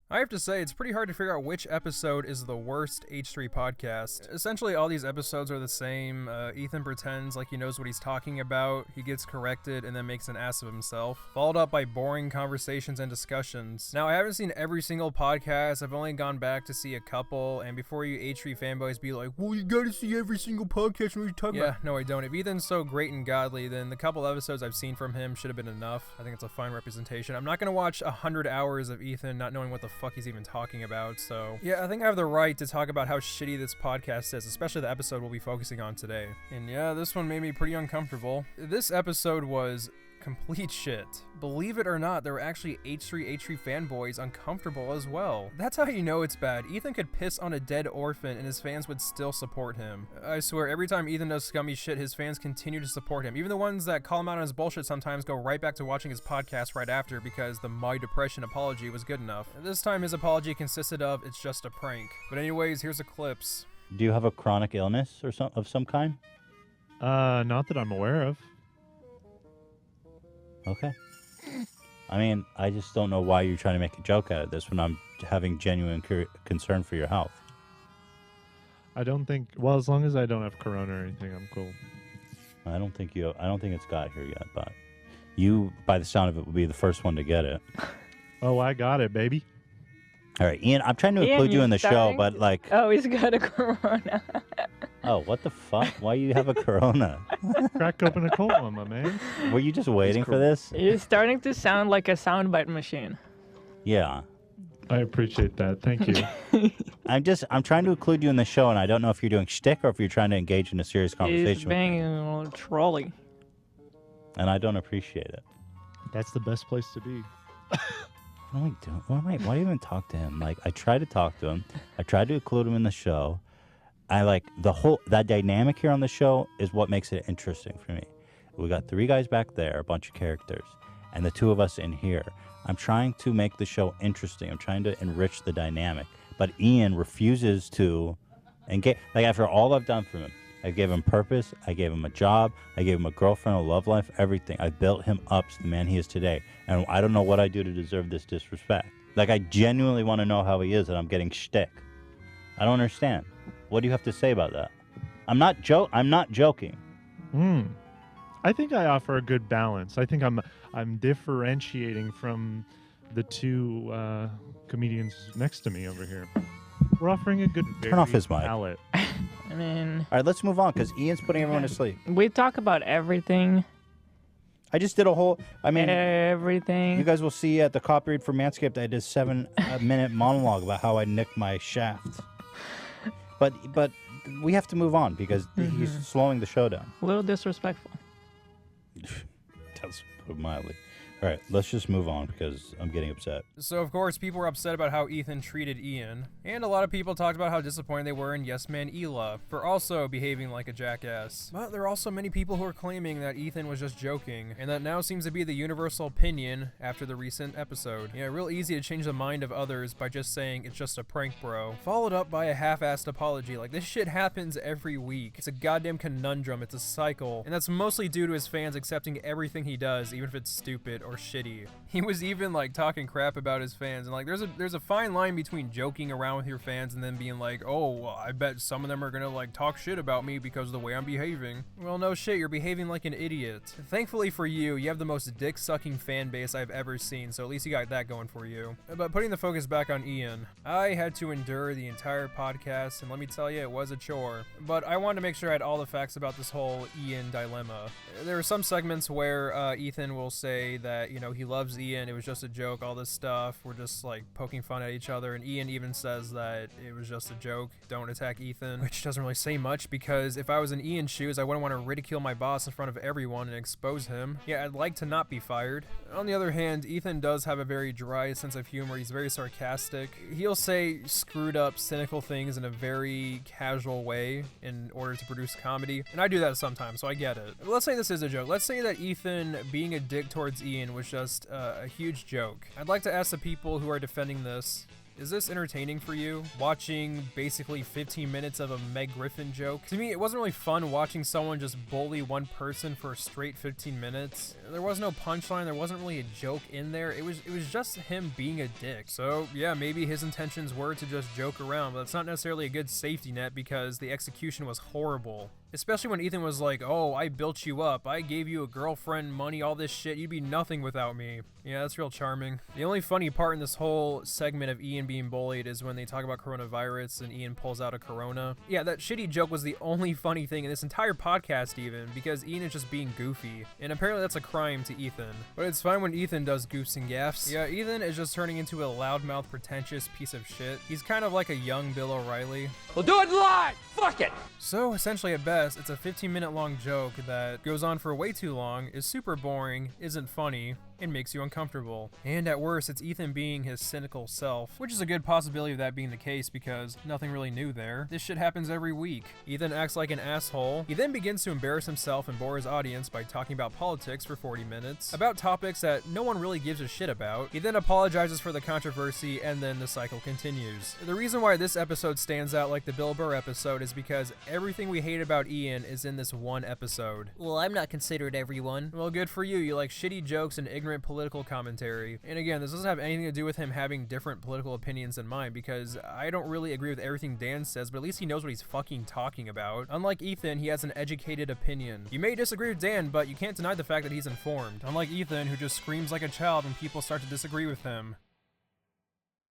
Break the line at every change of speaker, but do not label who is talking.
I have to say, it's pretty hard to figure out which episode is the worst H3 podcast. Essentially, all these episodes are the same. Ethan pretends like he knows what he's talking about, he gets corrected, and then makes an ass of himself, followed up by boring conversations and discussions. Now, I haven't seen every single podcast, I've only gone back to see a couple, and before you H3 fanboys be like, well, you gotta see every single podcast when you're talking about. Yeah, no, I don't. If Ethan's so great and godly, then the couple episodes I've seen from him should have been enough. I think it's a fine representation. I'm not gonna watch 100 hours of Ethan not knowing what the fuck he's even talking about, so yeah, I think I have the right to talk about how shitty this podcast is, especially the episode we'll be focusing on today. And yeah, this one made me pretty uncomfortable. This episode was complete shit. Believe it or not, there were actually H3 fanboys uncomfortable as well. That's how you know it's bad. Ethan could piss on a dead orphan and his fans would still support him. I swear, every time Ethan does scummy shit, his fans continue to support him. Even the ones that call him out on his bullshit sometimes go right back to watching his podcast right after because the My Depression apology was good enough. This time his apology consisted of, it's just a prank. But anyways, here's the clips.
Do you have a chronic illness or of some kind?
Not that I'm aware of.
Okay. I mean, I just don't know why you're trying to make a joke out of this when I'm having genuine concern for your health.
I don't think. Well, as long as I don't have corona or anything, I'm cool.
I don't think it's got here yet, but you, by the sound of it, will be the first one to get it.
Oh, I got it, baby.
All right, Ian. I'm trying to include you in the show, but like.
Oh, he's got a corona.
Oh, what the fuck? Why you have a corona?
Crack open a cold one, my man.
Were you just waiting for this?
You're starting to sound like a soundbite machine.
Yeah.
I appreciate that. Thank you.
I'm trying to include you in the show, and I don't know if you're doing shtick or if you're trying to engage in a serious conversation.
He's banging a little trolley.
And I don't appreciate it.
That's the best place to be.
What am I doing? Why do you even talk to him? Like, I try to talk to him. I try to include him in the show. I like that dynamic here on the show is what makes it interesting for me. We got 3 guys back there, a bunch of characters, and the 2 of us in here. I'm trying to make the show interesting. I'm trying to enrich the dynamic. But Ian refuses to engage. Like, after all I've done for him, I gave him purpose, I gave him a job, I gave him a girlfriend, a love life, everything. I built him up to the man he is today. And I don't know what I do to deserve this disrespect. Like, I genuinely want to know how he is, and I'm getting shtick. I don't understand. What do you have to say about that? I'm not joking.
I think I offer a good balance. I think I'm differentiating from the 2 comedians next to me over here. We're offering a good
Turn off his mic.
palette.
I mean...
All right, let's move on, because Ian's putting everyone to sleep.
We talk about everything.
I just did a whole... I mean...
Everything.
You guys will see at the copy read for Manscaped, I did a 7-minute monologue about how I nicked my shaft. But we have to move on, because he's slowing the show down.
A little disrespectful.
That's put mildly. All right, let's just move on because I'm getting upset.
So, of course, people were upset about how Ethan treated Ian, and a lot of people talked about how disappointed they were in Yes Man Ela for also behaving like a jackass. But there are also many people who are claiming that Ethan was just joking, and that now seems to be the universal opinion after the recent episode. Yeah, real easy to change the mind of others by just saying it's just a prank, bro. Followed up by a half-assed apology. Like, this shit happens every week. It's a goddamn conundrum, it's a cycle, and that's mostly due to his fans accepting everything he does, even if it's stupid or shitty. He was even like talking crap about his fans, and like there's a fine line between joking around with your fans and then being like, oh, well, I bet some of them are gonna like talk shit about me because of the way I'm behaving. Well, no shit, you're behaving like an idiot. Thankfully for you, you have the most dick-sucking fan base I've ever seen, so at least you got that going for you. But putting the focus back on Ian, I had to endure the entire podcast, and let me tell you, it was a chore. But I wanted to make sure I had all the facts about this whole Ian dilemma. There are some segments where Ethan will say that, you know, he loves Ian, it was just a joke, all this stuff, we're just like poking fun at each other, and Ian even says that it was just a joke, don't attack Ethan, which doesn't really say much, because if I was in Ian's shoes, I wouldn't want to ridicule my boss in front of everyone and expose him. Yeah, I'd like to not be fired. On the other hand, Ethan does have a very dry sense of humor, he's very sarcastic. He'll say screwed up, cynical things in a very casual way in order to produce comedy, and I do that sometimes, so I get it. But let's say this is a joke. Let's say that Ethan being a dick towards Ian was just a huge joke. I'd like to ask the people who are defending this, Is this entertaining for you? Watching basically 15 minutes of a Meg Griffin joke? To me, it wasn't really fun watching someone just bully one person for a straight 15 minutes. There was no punchline, there wasn't really a joke in there. It was just him being a dick. So yeah, maybe his intentions were to just joke around, but it's not necessarily a good safety net because the execution was horrible. Especially when Ethan was like, oh, I built you up, I gave you a girlfriend, money, all this shit, you'd be nothing without me. Yeah, that's real charming. The only funny part in this whole segment of Ian being bullied is when they talk about coronavirus and Ian pulls out a corona. Yeah, that shitty joke was the only funny thing in this entire podcast even, because Ian is just being goofy. And apparently that's a crime to Ethan. But it's fine when Ethan does goofs and gaffs. Yeah, Ethan is just turning into a loudmouth, pretentious piece of shit. He's kind of like a young Bill O'Reilly.
We'll do it live! Fuck it!
So essentially at best, it's a 15-minute long joke that goes on for way too long, is super boring, isn't funny, and makes you uncomfortable. And at worst, it's Ethan being his cynical self, which is a good possibility of that being the case because nothing really new there. This shit happens every week. Ethan acts like an asshole. He then begins to embarrass himself and bore his audience by talking about politics for 40 minutes, about topics that no one really gives a shit about. He then apologizes for the controversy, and then the cycle continues. The reason why this episode stands out like the Bill Burr episode is because everything we hate about Ian is in this one episode. Well, I'm not considered everyone. Well, good for you. You like shitty jokes and ignorant political commentary. And again, this doesn't have anything to do with him having different political opinions than mine, because I don't really agree with everything Dan says, but at least he knows what he's fucking talking about. Unlike Ethan, he has an educated opinion. You may disagree with Dan, but you can't deny the fact that he's informed. Unlike Ethan, who just screams like a child when people start to disagree with him.